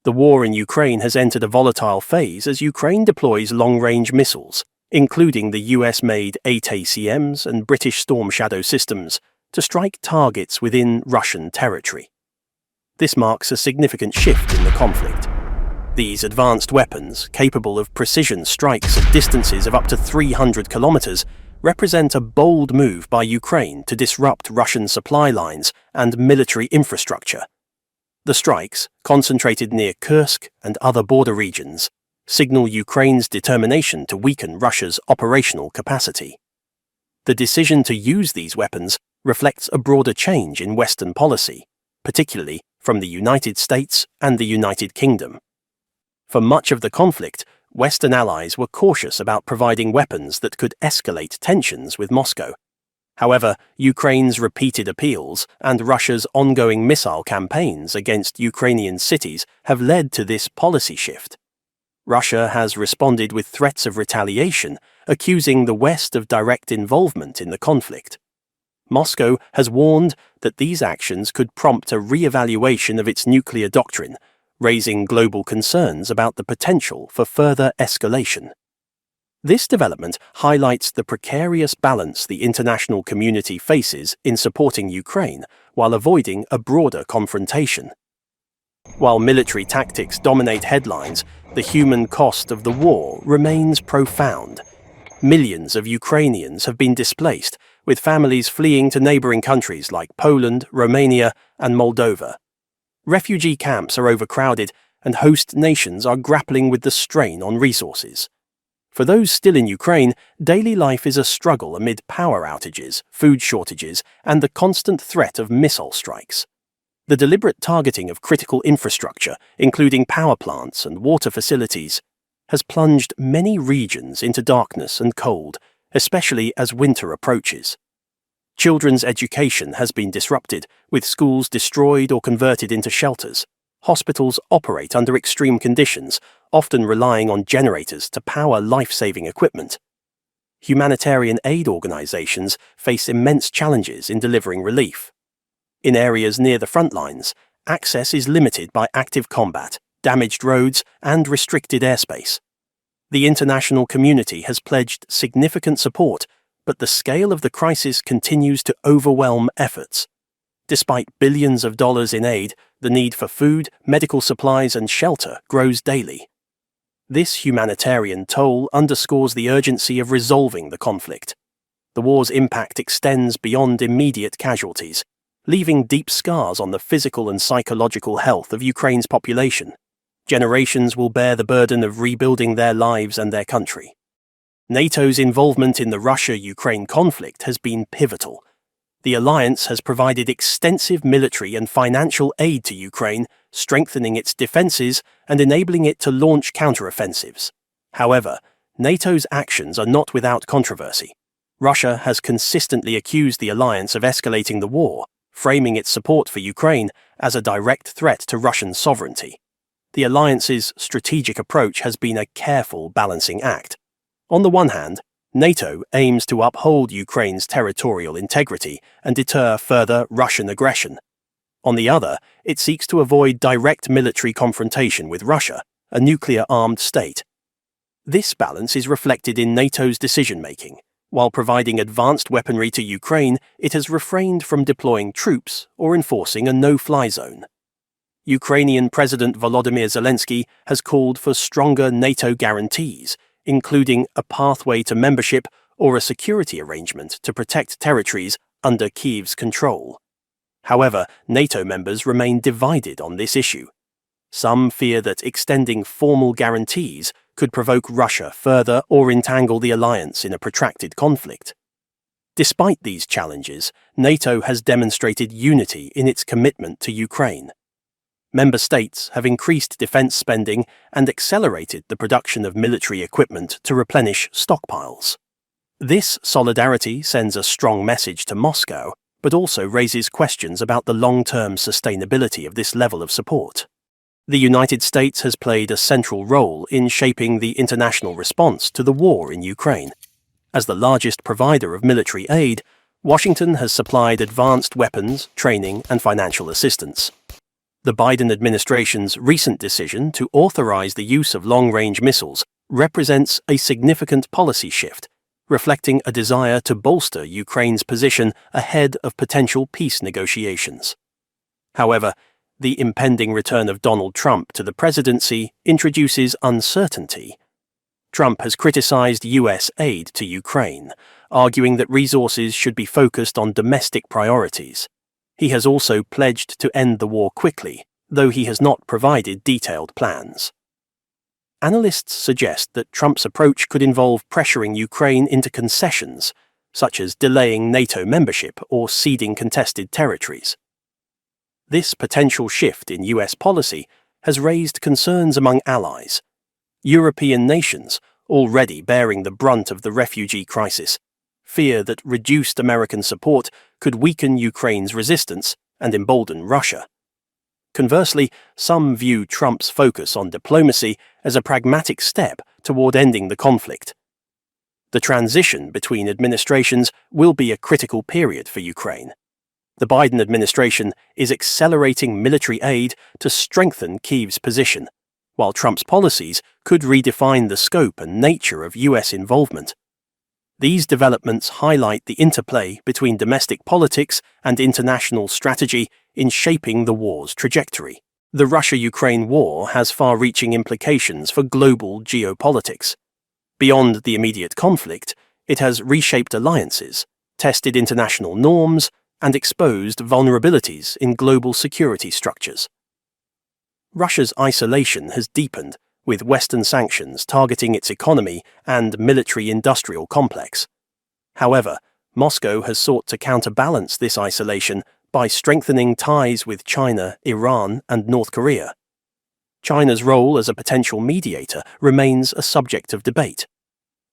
The war in Ukraine has entered a volatile phase as Ukraine deploys long-range missiles, including the US-made 8 and British Storm Shadow systems, to strike targets within Russian territory. This marks a significant shift in the conflict. These advanced weapons, capable of precision strikes at distances of up to 300 kilometers, represent a bold move by Ukraine to disrupt Russian supply lines and military infrastructure. The strikes, concentrated near Kursk and other border regions, signal Ukraine's determination to weaken Russia's operational capacity. The decision to use these weapons reflects a broader change in Western policy, particularly from the United States and the United Kingdom. For much of the conflict, Western allies were cautious about providing weapons that could escalate tensions with Moscow. However, Ukraine's repeated appeals and Russia's ongoing missile campaigns against Ukrainian cities have led to this policy shift. Russia has responded with threats of retaliation, accusing the West of direct involvement in the conflict. Moscow has warned that these actions could prompt a re-evaluation of its nuclear doctrine, raising global concerns about the potential for further escalation. This development highlights the precarious balance the international community faces in supporting Ukraine while avoiding a broader confrontation. While military tactics dominate headlines, the human cost of the war remains profound. Millions of Ukrainians have been displaced, with families fleeing to neighboring countries like Poland, Romania, and Moldova. Refugee camps are overcrowded, and host nations are grappling with the strain on resources. For those still in Ukraine, daily life is a struggle amid power outages, food shortages, and the constant threat of missile strikes. The deliberate targeting of critical infrastructure, including power plants and water facilities, has plunged many regions into darkness and cold, especially as winter approaches. Children's education has been disrupted, with schools destroyed or converted into shelters. Hospitals operate under extreme conditions, often relying on generators to power life-saving equipment. Humanitarian aid organizations face immense challenges in delivering relief. In areas near the front lines, access is limited by active combat, damaged roads, and restricted airspace. The international community has pledged significant support, but the scale of the crisis continues to overwhelm efforts. Despite billions of dollars in aid, the need for food, medical supplies, and shelter grows daily. This humanitarian toll underscores the urgency of resolving the conflict. The war's impact extends beyond immediate casualties, leaving deep scars on the physical and psychological health of Ukraine's population. Generations will bear the burden of rebuilding their lives and their country. NATO's involvement in the Russia-Ukraine conflict has been pivotal. The alliance has provided extensive military and financial aid to Ukraine, strengthening its defenses and enabling it to launch counteroffensives. However, NATO's actions are not without controversy. Russia has consistently accused the alliance of escalating the war, framing its support for Ukraine as a direct threat to Russian sovereignty. The alliance's strategic approach has been a careful balancing act. On the one hand, NATO aims to uphold Ukraine's territorial integrity and deter further Russian aggression. On the other, it seeks to avoid direct military confrontation with Russia, a nuclear-armed state. This balance is reflected in NATO's decision-making. While providing advanced weaponry to Ukraine, it has refrained from deploying troops or enforcing a no-fly zone. Ukrainian President Volodymyr Zelensky has called for stronger NATO guarantees, including a pathway to membership or a security arrangement to protect territories under Kyiv's control. However, NATO members remain divided on this issue. Some fear that extending formal guarantees could provoke Russia further or entangle the alliance in a protracted conflict. Despite these challenges, NATO has demonstrated unity in its commitment to Ukraine. Member states have increased defense spending and accelerated the production of military equipment to replenish stockpiles. This solidarity sends a strong message to Moscow, but also raises questions about the long-term sustainability of this level of support. The United States has played a central role in shaping the international response to the war in Ukraine. As the largest provider of military aid, Washington has supplied advanced weapons, training, and financial assistance. The Biden administration's recent decision to authorize the use of long-range missiles represents a significant policy shift, reflecting a desire to bolster Ukraine's position ahead of potential peace negotiations. However, the impending return of Donald Trump to the presidency introduces uncertainty. Trump has criticized U.S. aid to Ukraine, arguing that resources should be focused on domestic priorities. He has also pledged to end the war quickly, though he has not provided detailed plans. Analysts suggest that Trump's approach could involve pressuring Ukraine into concessions, such as delaying NATO membership or ceding contested territories. This potential shift in U.S. policy has raised concerns among allies. European nations, already bearing the brunt of the refugee crisis, fear that reduced American support could weaken Ukraine's resistance and embolden Russia. Conversely, some view Trump's focus on diplomacy as a pragmatic step toward ending the conflict. The transition between administrations will be a critical period for Ukraine. The Biden administration is accelerating military aid to strengthen Kyiv's position, while Trump's policies could redefine the scope and nature of U.S. involvement. These developments highlight the interplay between domestic politics and international strategy in shaping the war's trajectory. The Russia-Ukraine war has far-reaching implications for global geopolitics. Beyond the immediate conflict, it has reshaped alliances, tested international norms, and exposed vulnerabilities in global security structures. Russia's isolation has deepened, with Western sanctions targeting its economy and military-industrial complex. However, Moscow has sought to counterbalance this isolation by strengthening ties with China, Iran, and North Korea. China's role as a potential mediator remains a subject of debate.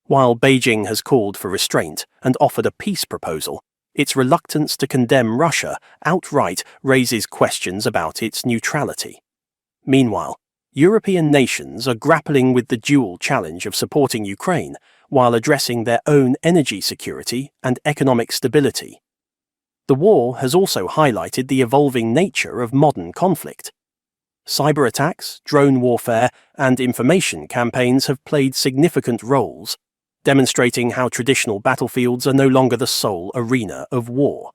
While Beijing has called for restraint and offered a peace proposal, its reluctance to condemn Russia outright raises questions about its neutrality. Meanwhile, European nations are grappling with the dual challenge of supporting Ukraine while addressing their own energy security and economic stability. The war has also highlighted the evolving nature of modern conflict. Cyber attacks, drone warfare, and information campaigns have played significant roles, demonstrating how traditional battlefields are no longer the sole arena of war.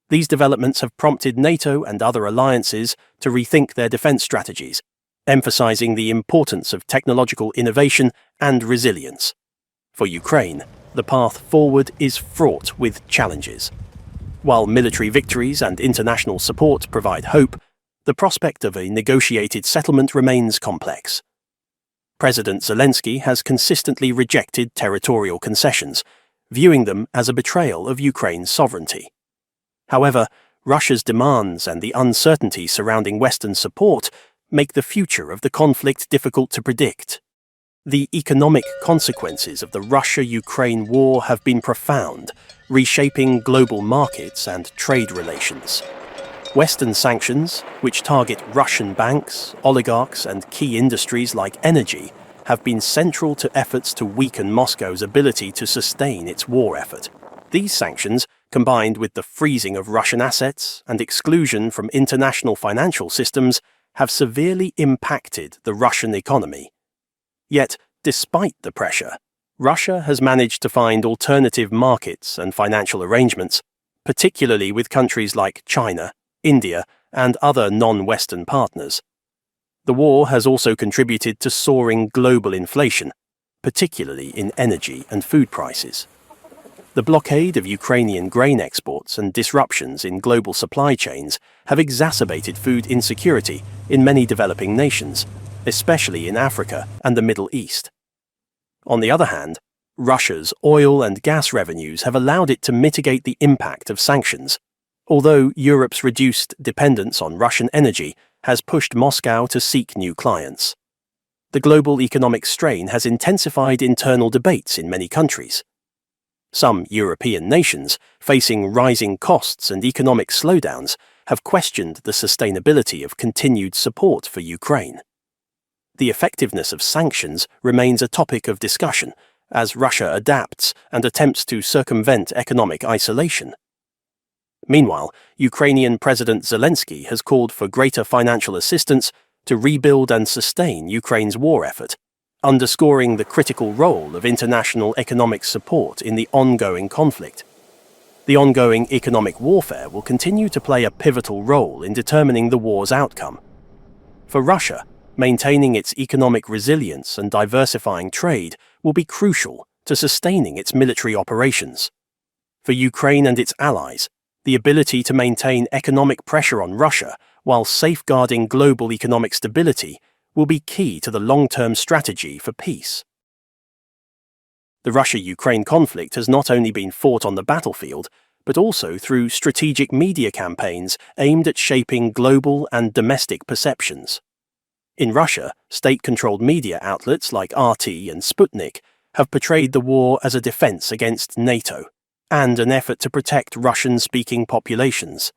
These developments have prompted NATO and other alliances to rethink their defense strategies, emphasizing the importance of technological innovation and resilience. For Ukraine, the path forward is fraught with challenges. While military victories and international support provide hope, the prospect of a negotiated settlement remains complex. President Zelensky has consistently rejected territorial concessions, viewing them as a betrayal of Ukraine's sovereignty. However, Russia's demands and the uncertainty surrounding Western support make the future of the conflict difficult to predict. The economic consequences of the Russia-Ukraine war have been profound, reshaping global markets and trade relations. Western sanctions, which target Russian banks, oligarchs, and key industries like energy, have been central to efforts to weaken Moscow's ability to sustain its war effort. These sanctions, combined with the freezing of Russian assets and exclusion from international financial systems, have severely impacted the Russian economy. Yet, despite the pressure, Russia has managed to find alternative markets and financial arrangements, particularly with countries like China, India, and other non-Western partners. The war has also contributed to soaring global inflation, particularly in energy and food prices. The blockade of Ukrainian grain exports and disruptions in global supply chains have exacerbated food insecurity in many developing nations, especially in Africa and the Middle East. On the other hand, Russia's oil and gas revenues have allowed it to mitigate the impact of sanctions, although Europe's reduced dependence on Russian energy has pushed Moscow to seek new clients. The global economic strain has intensified internal debates in many countries. Some European nations, facing rising costs and economic slowdowns, have questioned the sustainability of continued support for Ukraine. The effectiveness of sanctions remains a topic of discussion as Russia adapts and attempts to circumvent economic isolation. Meanwhile, Ukrainian President Zelensky has called for greater financial assistance to rebuild and sustain Ukraine's war effort, underscoring the critical role of international economic support in the ongoing conflict. The ongoing economic warfare will continue to play a pivotal role in determining the war's outcome. For Russia, maintaining its economic resilience and diversifying trade will be crucial to sustaining its military operations. For Ukraine and its allies, the ability to maintain economic pressure on Russia while safeguarding global economic stability will be key to the long-term strategy for peace. The Russia-Ukraine conflict has not only been fought on the battlefield, but also through strategic media campaigns aimed at shaping global and domestic perceptions. In Russia, state-controlled media outlets like RT and Sputnik have portrayed the war as a defense against NATO and an effort to protect Russian-speaking populations.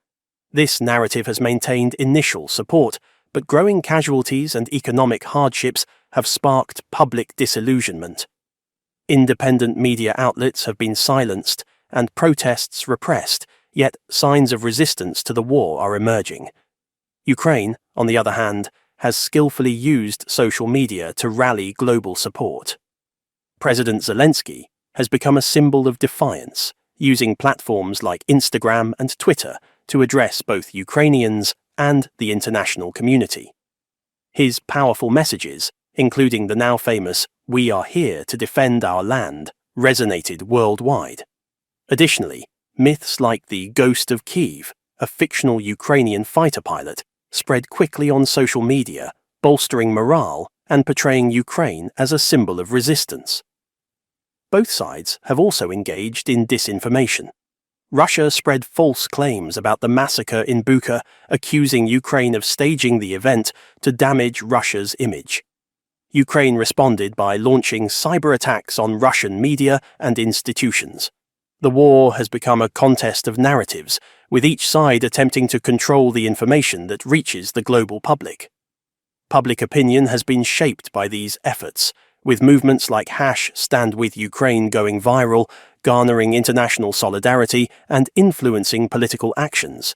This narrative has maintained initial support, but growing casualties and economic hardships have sparked public disillusionment. Independent media outlets have been silenced and protests repressed, yet signs of resistance to the war are emerging. Ukraine, on the other hand, has skillfully used social media to rally global support. President Zelensky has become a symbol of defiance, using platforms like Instagram and Twitter to address both Ukrainians and the international community. His powerful messages, including the now famous "We are here to defend our land," resonated worldwide. Additionally, myths like the Ghost of Kyiv, a fictional Ukrainian fighter pilot, spread quickly on social media, bolstering morale and portraying Ukraine as a symbol of resistance. Both sides have also engaged in disinformation. Russia spread false claims about the massacre in Bucha, accusing Ukraine of staging the event to damage Russia's image. Ukraine responded by launching cyber attacks on Russian media and institutions. The war has become a contest of narratives, with each side attempting to control the information that reaches the global public. Public opinion has been shaped by these efforts, with movements like #StandWithUkraine going viral, garnering international solidarity and influencing political actions.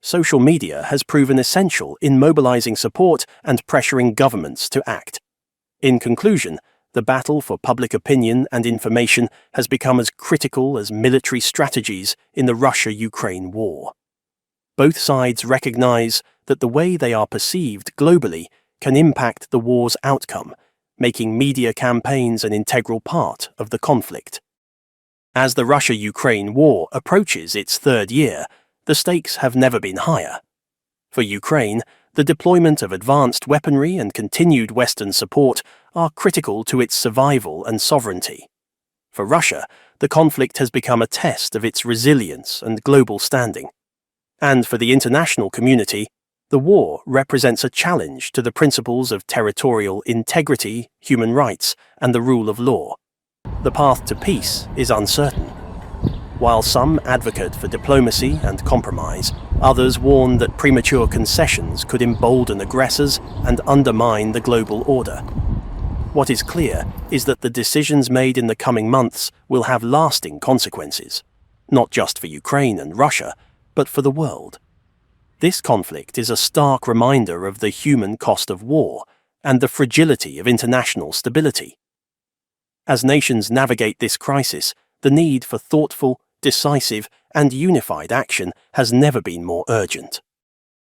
Social media has proven essential in mobilizing support and pressuring governments to act. In conclusion, the battle for public opinion and information has become as critical as military strategies in the Russia-Ukraine war. Both sides recognize that the way they are perceived globally can impact the war's outcome, making media campaigns an integral part of the conflict. As the Russia-Ukraine war approaches its third year, the stakes have never been higher. For Ukraine, the deployment of advanced weaponry and continued Western support are critical to its survival and sovereignty. For Russia, the conflict has become a test of its resilience and global standing. And for the international community, the war represents a challenge to the principles of territorial integrity, human rights, and the rule of law. The path to peace is uncertain. While some advocate for diplomacy and compromise, others warn that premature concessions could embolden aggressors and undermine the global order. What is clear is that the decisions made in the coming months will have lasting consequences, not just for Ukraine and Russia, but for the world. This conflict is a stark reminder of the human cost of war and the fragility of international stability. As nations navigate this crisis, the need for thoughtful, decisive, and unified action has never been more urgent.